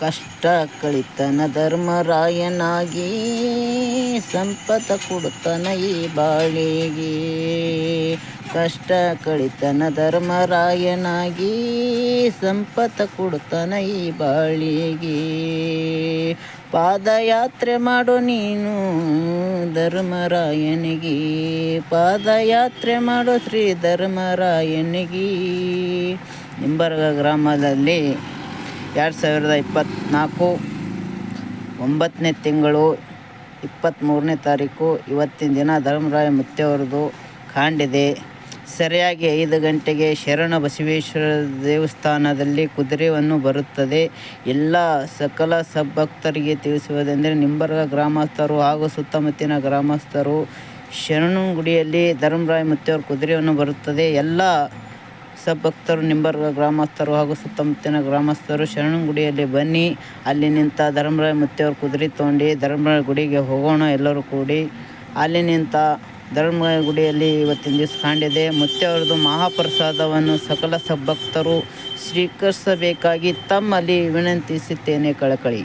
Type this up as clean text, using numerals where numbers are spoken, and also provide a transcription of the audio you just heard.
ಕಷ್ಟ ಕಳಿತನ ಧರ್ಮರಾಯನಾಗಿ ಸಂಪತ ಕೊಡುತ್ತನ ಈ ಬಾಳಿಗೆ. ಕಷ್ಟ ಕಳಿತನ ಧರ್ಮರಾಯನಾಗಿ ಸಂಪತ ಕೊಡುತ್ತನ ಈ ಬಾಳಿಗೆ. ಪಾದಯಾತ್ರೆ ಮಾಡು ನೀನು ಧರ್ಮರಾಯನಿಗೆ, ಪಾದಯಾತ್ರೆ ಮಾಡು ಶ್ರೀ ಧರ್ಮರಾಯನಿಗೆ. ನಿಂಬರ್ಗ ಗ್ರಾಮದಲ್ಲಿ 2024 9ನೇ ತಿಂಗಳು 23ನೇ ತಾರೀಕು ಇವತ್ತಿನ ದಿನ ಧರ್ಮರಾಯ ಮುತ್ತೆಯವ್ರದ್ದು ಕಾಂಡಿದೆ. ಸರಿಯಾಗಿ 5 ಗಂಟೆಗೆ ಶರಣ ಬಸವೇಶ್ವರ ದೇವಸ್ಥಾನದಲ್ಲಿ ಕುದುರೆಯನ್ನು ಬರುತ್ತದೆ. ಎಲ್ಲ ಸಕಲ ಸದ್ಭಕ್ತರಿಗೆ ತಿಳಿಸುವುದೆಂದರೆ ನಿಂಬರ್ಗ ಗ್ರಾಮಸ್ಥರು ಹಾಗೂ ಸುತ್ತಮುತ್ತಿನ ಗ್ರಾಮಸ್ಥರು ಶರಣಗುಡಿಯಲ್ಲಿ ಧರ್ಮರಾಯ ಮುತ್ತೆಯವ್ರ ಕುದುರೆಯನ್ನು ಬರುತ್ತದೆ. ಎಲ್ಲ ಸದ್ಭಕ್ತರು ನಿಂಬರ್ಗ ಗ್ರಾಮಸ್ಥರು ಹಾಗೂ ಸುತ್ತಮುತ್ತಿನ ಗ್ರಾಮಸ್ಥರು ಶರಣಗುಡಿಯಲ್ಲಿ ಬನ್ನಿ. ಅಲ್ಲಿ ನಿಂತ ಧರ್ಮರಾಯ ಮುತ್ತೆಯವ್ರ ಕುದುರೆ ತೊಗೊಂಡು ಧರ್ಮರಾಯ ಗುಡಿಗೆ ಹೋಗೋಣ. ಎಲ್ಲರೂ ಕೂಡಿ ಅಲ್ಲಿ ನಿಂತ ಧರ್ಮರಾಯ ಗುಡಿಯಲ್ಲಿ ಇವತ್ತಿನ ದಿವಸ ಕಾಂಡಿದೆ. ಮುತ್ತೆಯವ್ರದ್ದು ಮಹಾಪ್ರಸಾದವನ್ನು ಸಕಲ ಸದ್ಭಕ್ತರು ಸ್ವೀಕರಿಸಬೇಕಾಗಿ ತಮ್ಮಲ್ಲಿ ವಿನಂತಿಸುತ್ತೇನೆ. ಕಳಕಳಿ.